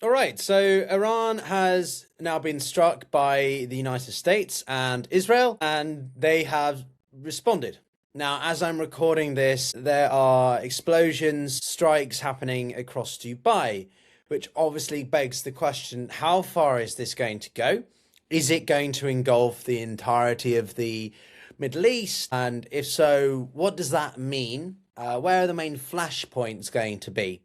All right, so Iran has now been struck by the United States and Israel, and they have responded. Now, as I'm recording this, there are explosions, strikes happening across Dubai, which obviously begs the question, how far is this going to go? Is it going to engulf the entirety of the Middle East? And if so, what does that mean? Where are the main flashpoints going to be?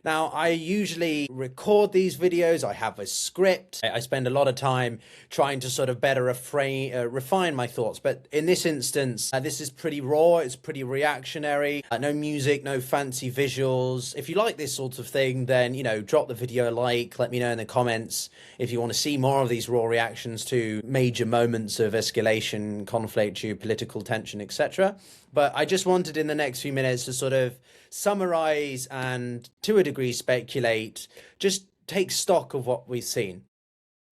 Now, I usually record these videos. I have a script. I spend a lot of time trying to sort of better refine my thoughts. But in this instance, this is pretty raw. It's pretty reactionary. No music, no fancy visuals. If you like this sort of thing, then, drop the video a like. Let me know in the comments if you want to see more of these raw reactions to major moments of escalation, conflict, geopolitical tension, etc. But I just wanted in the next few minutes to sort of summarize and to a degree speculate, just take stock of what we've seen.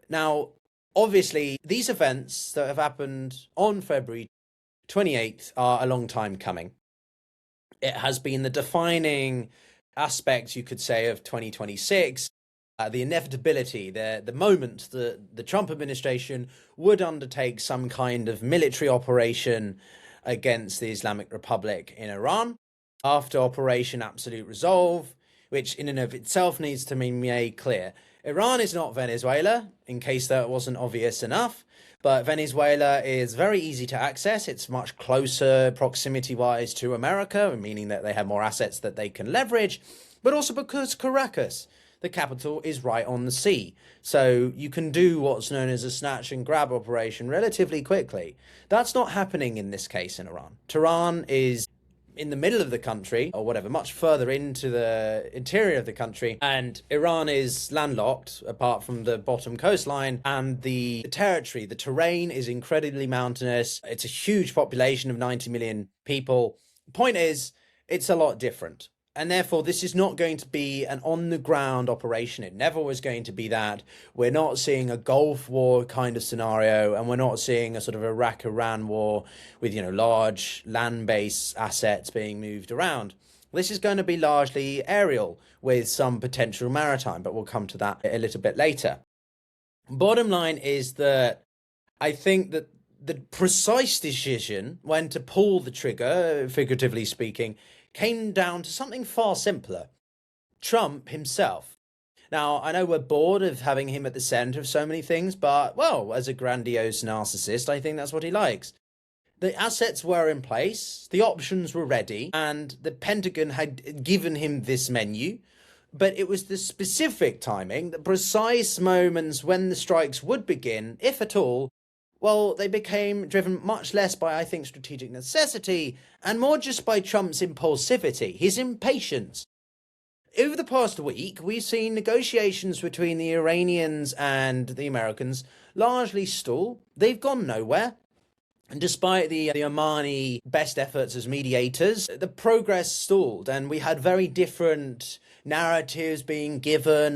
Now, obviously, these events that have happened on February 28th are a long time coming. It has been the defining aspect, you could say, of 2026. The inevitability, the moment that the Trump administration would undertake some kind of military operation against the Islamic Republic in Iran. After Operation Absolute Resolve, which in and of itself needs to be made clear. Iran is not Venezuela, in case that wasn't obvious enough, but Venezuela is very easy to access. It's much closer proximity-wise to America, meaning that they have more assets that they can leverage, but also because Caracas, the capital, is right on the sea. So you can do what's known as a snatch and grab operation relatively quickly. That's not happening in this case in Iran. Tehran is in the middle of the country, or whatever, much further into the interior of the country, and Iran is landlocked apart from the bottom coastline, and the territory, the terrain is incredibly mountainous. It's a huge population of 90 million people. Point is, it's a lot different. And therefore, this is not going to be an on-the-ground operation. It never was going to be that. We're not seeing a Gulf War kind of scenario, and we're not seeing a sort of Iraq-Iran war with, large land-based assets being moved around. This is going to be largely aerial with some potential maritime, but we'll come to that a little bit later. Bottom line is that I think that the precise decision when to pull the trigger, figuratively speaking, came down to something far simpler. Trump himself. Now, I know we're bored of having him at the center of so many things, but, well, as a grandiose narcissist, I think that's what he likes. The assets were in place, the options were ready, and the Pentagon had given him this menu, but it was the specific timing, the precise moments when the strikes would begin, if at all, well, they became driven much less by, I think, strategic necessity and more just by Trump's impulsivity, his impatience. Over the past week, we've seen negotiations between the Iranians and the Americans largely stall. They've gone nowhere. And despite the Omani best efforts as mediators, the progress stalled, and we had very different narratives being given.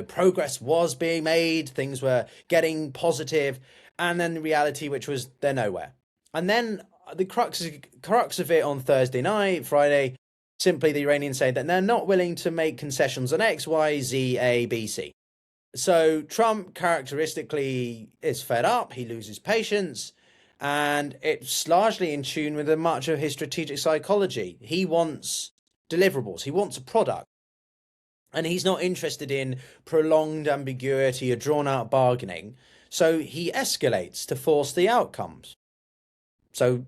Progress was being made, things were getting positive, and then the reality, which was they're nowhere. And then the crux of it on Thursday night, Friday, simply the Iranians say that they're not willing to make concessions on X, Y, Z, A, B, C. So Trump characteristically is fed up, he loses patience, and it's largely in tune with much of his strategic psychology. He wants deliverables, he wants a product. And he's not interested in prolonged ambiguity or drawn-out bargaining. So he escalates to force the outcomes. So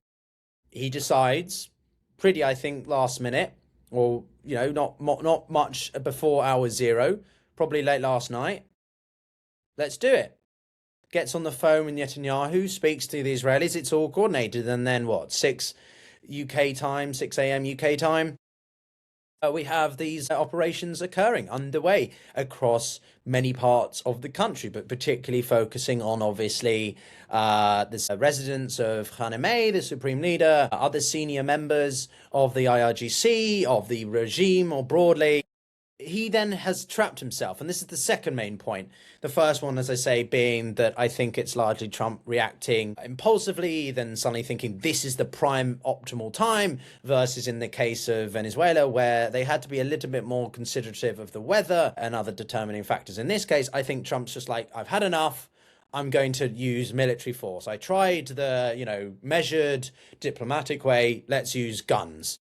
he decides, pretty, I think, last minute, or, not much before hour zero, probably late last night, let's do it. Gets on the phone with Netanyahu, speaks to the Israelis, it's all coordinated, and then what, 6 UK time, 6 a.m. UK time? We have these operations occurring underway across many parts of the country, but particularly focusing on, obviously, the residence of Khamenei, the supreme leader, other senior members of the IRGC, of the regime more broadly. he then has trapped himself. And this is the second main point. The first one, as I say, being that I think it's largely Trump reacting impulsively, then suddenly thinking this is the prime optimal time, versus in the case of Venezuela, where they had to be a little bit more considerative of the weather and other determining factors. In this case, I think Trump's just like, I've had enough. I'm going to use military force. I tried the, measured diplomatic way. Let's use guns.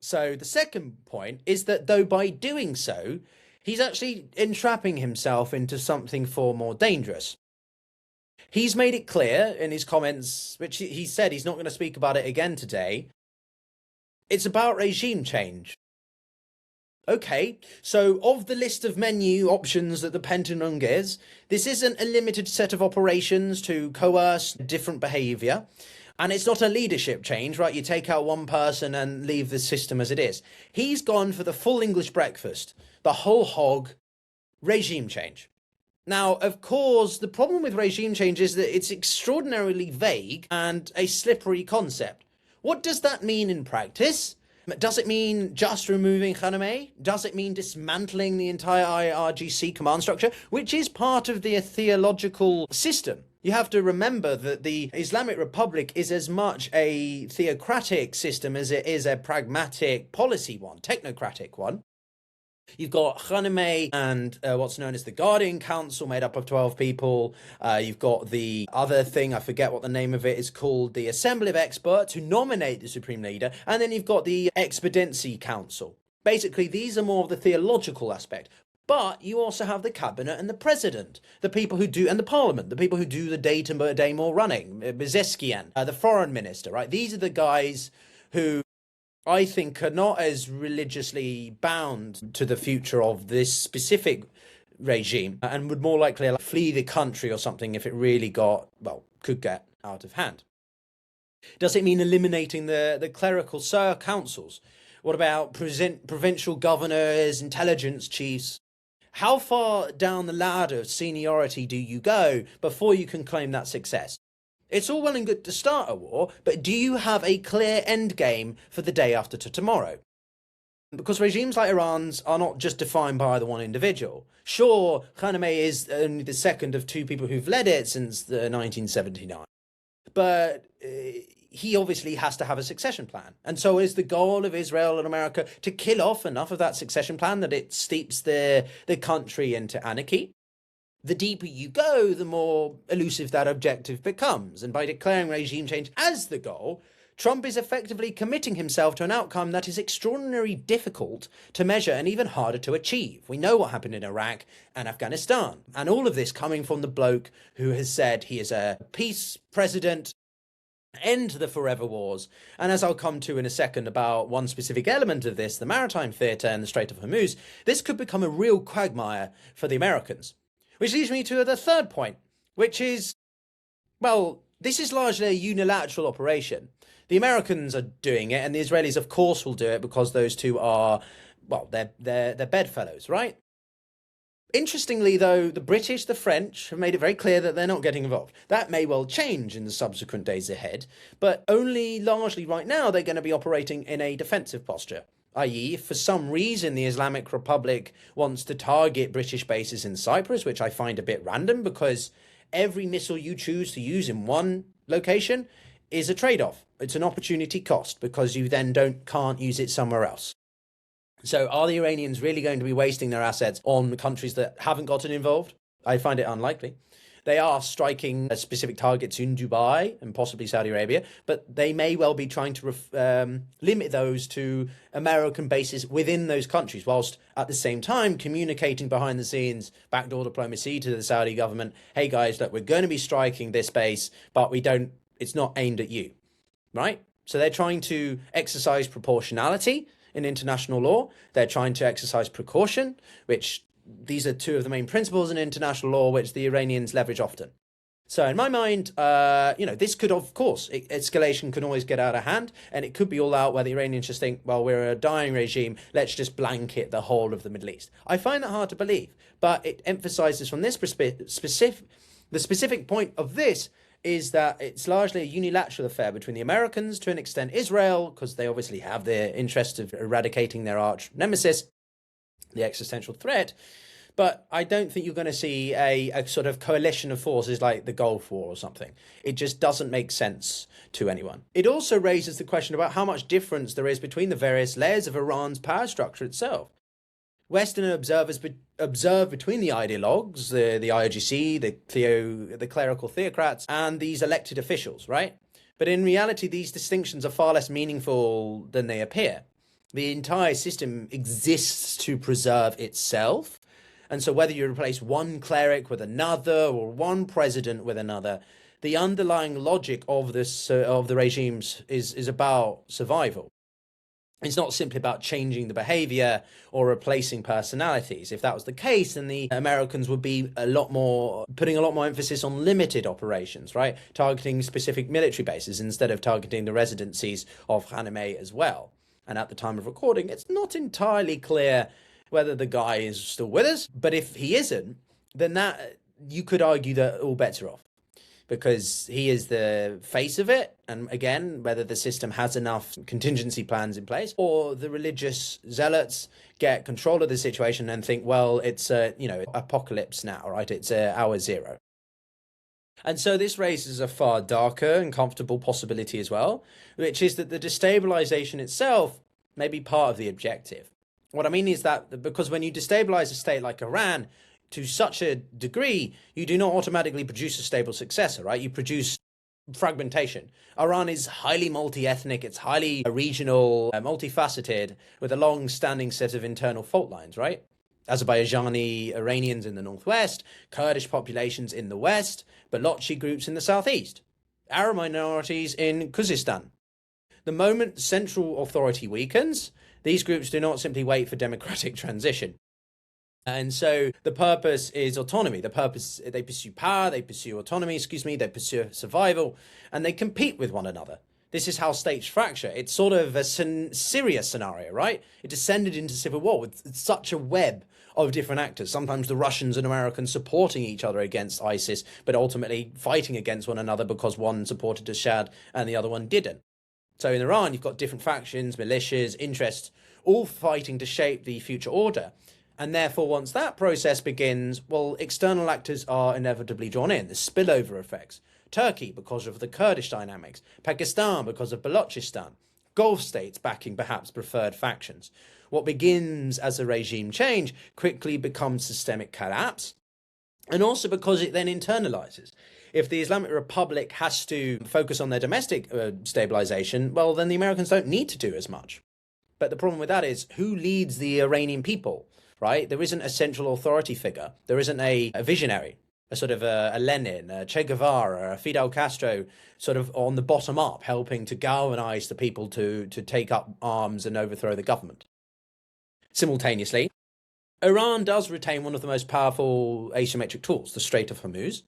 So the second point is that though by doing so, he's actually entrapping himself into something far more dangerous. He's made it clear in his comments, which he said he's not going to speak about it again today. It's about regime change. Okay, so of the list of menu options that the Pentagon gives, this isn't a limited set of operations to coerce different behaviour. And it's not a leadership change, right? You take out one person and leave the system as it is. He's gone for the full English breakfast, the whole hog, regime change. Now, of course, the problem with regime change is that it's extraordinarily vague and a slippery concept. What does that mean in practice? Does it mean just removing Khamenei? Does it mean dismantling the entire IRGC command structure, which is part of the theological system? You have to remember that the Islamic Republic is as much a theocratic system as it is a pragmatic policy one, technocratic one. You've got Khamenei and what's known as the Guardian Council, made up of 12 people. You've got the other thing, I forget what the name of it is called, the Assembly of Experts, who nominate the Supreme Leader. And then you've got the Expediency Council. Basically, these are more of the theological aspect. But you also have the cabinet and the president, the people who do, and the parliament, the people who do the day-to-day more running, Bezeskian, the foreign minister, right? These are the guys who I think are not as religiously bound to the future of this specific regime and would more likely flee the country or something if it really could get out of hand. Does it mean eliminating the clerical councils? What about provincial governors, intelligence chiefs? How far down the ladder of seniority do you go before you can claim that success? It's all well and good to start a war, but do you have a clear end game for the day after tomorrow? Because regimes like Iran's are not just defined by the one individual. Sure, Khamenei is only the second of two people who've led it since 1979. But he obviously has to have a succession plan. And so is the goal of Israel and America to kill off enough of that succession plan that it steeps the country into anarchy. The deeper you go, the more elusive that objective becomes. And by declaring regime change as the goal, Trump is effectively committing himself to an outcome that is extraordinarily difficult to measure and even harder to achieve. We know what happened in Iraq and Afghanistan. And all of this coming from the bloke who has said he is a peace president, end the forever wars. And as I'll come to in a second about one specific element of this, the maritime theatre and the Strait of Hormuz, this could become a real quagmire for the Americans. Which leads me to the third point, which is, this is largely a unilateral operation. The Americans are doing it, and the Israelis, of course, will do it because those two are, they're bedfellows, right? Interestingly, though, the British, the French have made it very clear that they're not getting involved. That may well change in the subsequent days ahead, but only largely right now they're going to be operating in a defensive posture. I.e., if for some reason the Islamic Republic wants to target British bases in Cyprus, which I find a bit random because every missile you choose to use in one location is a trade-off. It's an opportunity cost because you then can't use it somewhere else. So are the Iranians really going to be wasting their assets on countries that haven't gotten involved? I find it unlikely. They are striking specific targets in Dubai and possibly Saudi Arabia, but they may well be trying to limit those to American bases within those countries, whilst at the same time communicating behind the scenes, backdoor diplomacy to the Saudi government, hey guys, look, we're going to be striking this base, but it's not aimed at you, right? So they're trying to exercise proportionality in international law. They're trying to exercise precaution, which these are two of the main principles in international law, which the Iranians leverage often. So in my mind, this could, of course, escalation can always get out of hand, and it could be all out where the Iranians just think, we're a dying regime, let's just blanket the whole of the Middle East. I find that hard to believe, but it emphasizes from this the specific point of this is that it's largely a unilateral affair between the Americans, to an extent Israel, because they obviously have their interest of eradicating their arch nemesis, the existential threat. But I don't think you're going to see a sort of coalition of forces like the Gulf War or something. It just doesn't make sense to anyone. It also raises the question about how much difference there is between the various layers of Iran's power structure itself. Western observers observe between the ideologues, the IOGC, the clerical theocrats, and these elected officials, right? But in reality, these distinctions are far less meaningful than they appear. The entire system exists to preserve itself. And so whether you replace one cleric with another or one president with another, the underlying logic of the regimes is about survival. It's not simply about changing the behavior or replacing personalities. If that was the case, then the Americans would be putting a lot more emphasis on limited operations, right? Targeting specific military bases instead of targeting the residencies of Khamenei as well. And at the time of recording, it's not entirely clear whether the guy is still with us. But if he isn't, then that you could argue that all bets are off, because he is the face of it. And again, whether the system has enough contingency plans in place, or the religious zealots get control of the situation and think, well, it's apocalypse now, right? It's hour zero. And so this raises a far darker and comfortable possibility as well, which is that the destabilization itself may be part of the objective. What I mean is that because when you destabilize a state like Iran to such a degree, you do not automatically produce a stable successor, right? You produce fragmentation. Iran is highly multi-ethnic, it's highly regional, multifaceted, with a long-standing set of internal fault lines, right? Azerbaijani Iranians in the northwest, Kurdish populations in the west, Balochi groups in the southeast, Arab minorities in Kurzin. The moment central authority weakens, these groups do not simply wait for democratic transition. And so the purpose is autonomy. They pursue power, they pursue autonomy, they pursue survival, and they compete with one another. This is how states fracture. It's sort of a Syria scenario, right? It descended into civil war with such a web of different actors. Sometimes the Russians and Americans supporting each other against ISIS, but ultimately fighting against one another because one supported Assad and the other one didn't. So in Iran, you've got different factions, militias, interests, all fighting to shape the future order. And therefore, once that process begins, well, external actors are inevitably drawn in. There's spillover effects. Turkey, because of the Kurdish dynamics. Pakistan, because of Balochistan. Gulf states backing perhaps preferred factions. What begins as a regime change quickly becomes systemic collapse. And also because it then internalizes. If the Islamic Republic has to focus on their domestic stabilization, well, then the Americans don't need to do as much. But the problem with that is, who leads the Iranian people, right? There isn't a central authority figure. There isn't a visionary, a sort of a Lenin, a Che Guevara, a Fidel Castro, sort of on the bottom up, helping to galvanize the people to take up arms and overthrow the government. Simultaneously, Iran does retain one of the most powerful asymmetric tools, the Strait of Hormuz.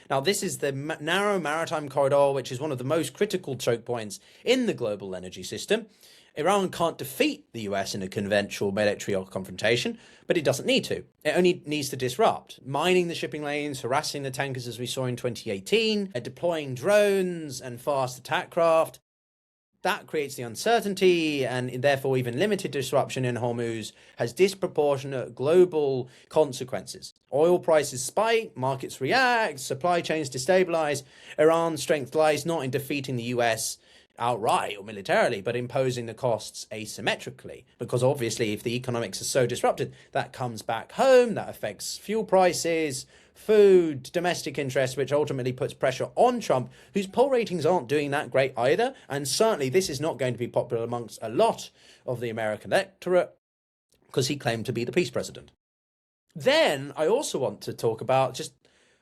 Now, this is the narrow maritime corridor, which is one of the most critical choke points in the global energy system. Iran can't defeat the US in a conventional military confrontation, but it doesn't need to. It only needs to disrupt, mining the shipping lanes, harassing the tankers as we saw in 2018, deploying drones and fast attack craft. That creates the uncertainty, and therefore even limited disruption in Hormuz has disproportionate global consequences. Oil prices spike, markets react, supply chains destabilize. Iran's strength lies not in defeating the US outright or militarily, but imposing the costs asymmetrically. Because obviously, if the economics are so disrupted, that comes back home, that affects fuel prices, food, domestic interests, which ultimately puts pressure on Trump, whose poll ratings aren't doing that great either. And certainly this is not going to be popular amongst a lot of the American electorate, because he claimed to be the peace president. Then I also want to talk about just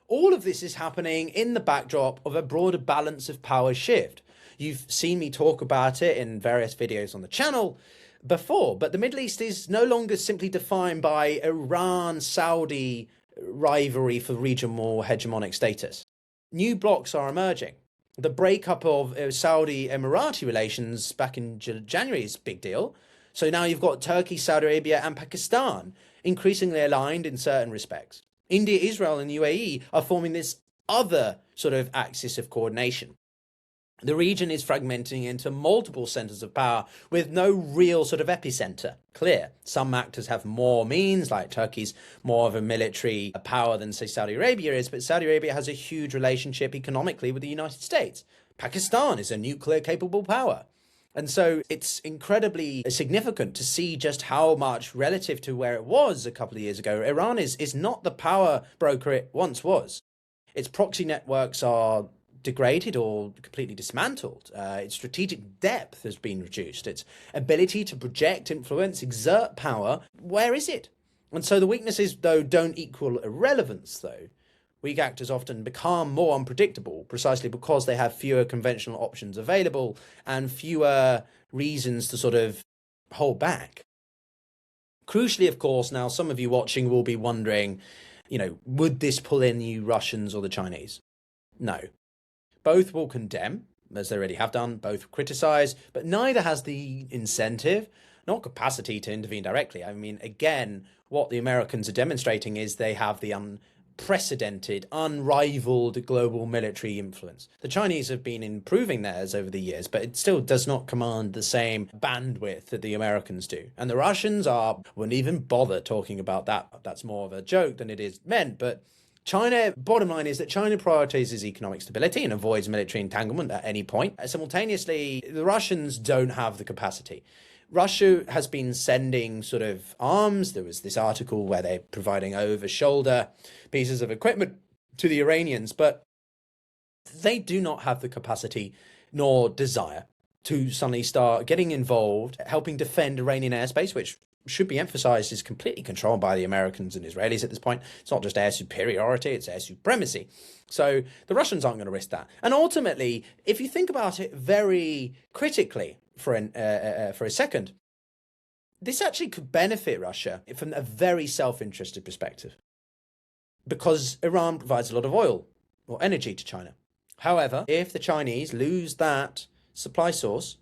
all of this is happening in the backdrop of a broader balance of power shift. You've seen me talk about it in various videos on the channel before, but the Middle East is no longer simply defined by Iran-Saudi rivalry for regional hegemonic status. New blocs are emerging. The breakup of Saudi Emirati relations back in January is a big deal. So now you've got Turkey, Saudi Arabia, and Pakistan increasingly aligned in certain respects. India, Israel, and UAE are forming this other sort of axis of coordination. The region is fragmenting into multiple centers of power with no real sort of epicenter clear. Some actors have more means, like Turkey's more of a military power than, say, Saudi Arabia is, but Saudi Arabia has a huge relationship economically with the United States. Pakistan is a nuclear capable power. And so it's incredibly significant to see just how much, relative to where it was a couple of years ago, Iran is not the power broker it once was. Its proxy networks are degraded or completely dismantled. Its strategic depth has been reduced. Its ability to project influence, exert power, where is it? And so the weaknesses, though, don't equal irrelevance, though. Weak actors often become more unpredictable precisely because they have fewer conventional options available and fewer reasons to sort of hold back. Crucially, of course, now some of you watching will be wondering, would this pull in the Russians or the Chinese? No. Both will condemn, as they already have done, both criticize, but neither has the incentive, nor capacity to intervene directly. I mean, again, what the Americans are demonstrating is they have the unprecedented, unrivaled global military influence. The Chinese have been improving theirs over the years, but it still does not command the same bandwidth that the Americans do. And the Russians wouldn't even bother talking about that. That's more of a joke than it is meant, but China, bottom line is that China prioritizes economic stability and avoids military entanglement at any point. Simultaneously, the Russians don't have the capacity. Russia has been sending sort of arms. There was this article where they're providing over-shoulder pieces of equipment to the Iranians, but they do not have the capacity nor desire to suddenly start getting involved, helping defend Iranian airspace, which should be emphasized is completely controlled by the Americans and Israelis at this point. It's not just air superiority, it's air supremacy. So the Russians aren't going to risk that. And ultimately, if you think about it very critically for a second, this actually could benefit Russia from a very self-interested perspective, because Iran provides a lot of oil or energy to China. However, if the Chinese lose that supply source,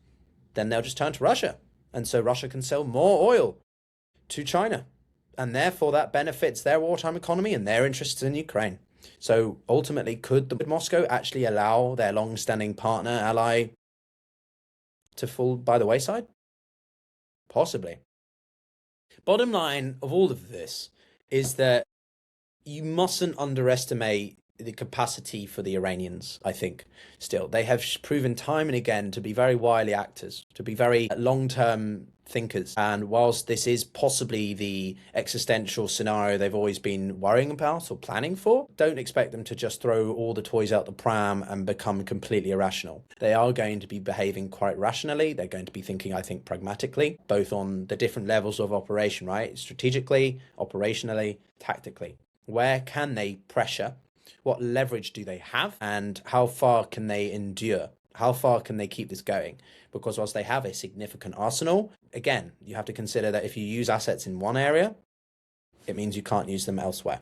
then they'll just turn to Russia. And so Russia can sell more oil to China. And therefore that benefits their wartime economy and their interests in Ukraine. So ultimately, could Moscow actually allow their long-standing partner, ally, to fall by the wayside? Possibly. Bottom line of all of this is that you mustn't underestimate the capacity for the Iranians, I think, still. They have proven time and again to be very wily actors, to be very long-term thinkers. And whilst this is possibly the existential scenario they've always been worrying about or planning for, don't expect them to just throw all the toys out the pram and become completely irrational. They are going to be behaving quite rationally. They're going to be thinking, I think, pragmatically, both on the different levels of operation, right? Strategically, operationally, tactically. Where can they pressure? What leverage do they have? And how far can they endure? How far can they keep this going? Because whilst they have a significant arsenal, again, you have to consider that if you use assets in one area, it means you can't use them elsewhere.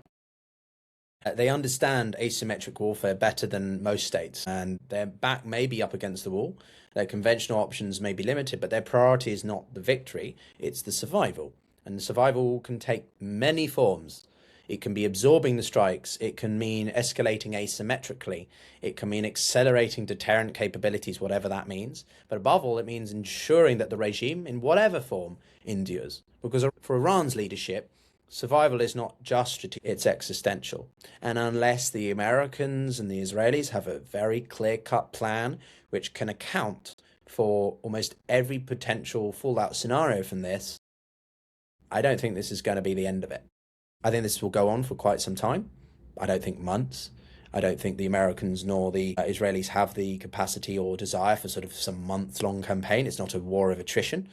They understand asymmetric warfare better than most states, and their back may be up against the wall. Their conventional options may be limited, but their priority is not the victory, it's the survival. And the survival can take many forms. It can be absorbing the strikes. It can mean escalating asymmetrically. It can mean accelerating deterrent capabilities, whatever that means. But above all, it means ensuring that the regime, in whatever form, endures. Because for Iran's leadership, survival is not just strategic, it's existential. And unless the Americans and the Israelis have a very clear-cut plan which can account for almost every potential fallout scenario from this, I don't think this is going to be the end of it. I think this will go on for quite some time. I don't think months. I don't think the Americans nor the Israelis have the capacity or desire for sort of some months-long campaign. It's not a war of attrition.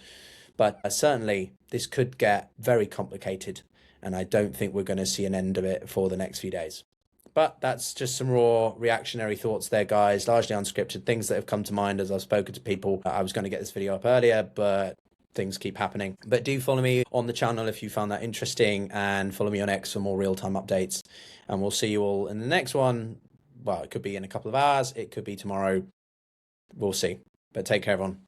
But certainly this could get very complicated, and I don't think we're going to see an end of it for the next few days. But that's just some raw reactionary thoughts there, guys, largely unscripted, things that have come to mind as I've spoken to people. I was going to get this video up earlier, but things keep happening. But do follow me on the channel if you found that interesting, and follow me on X for more real-time updates. And we'll see you all in the next one. Well, it could be in a couple of hours. It could be tomorrow. We'll see. But take care, everyone.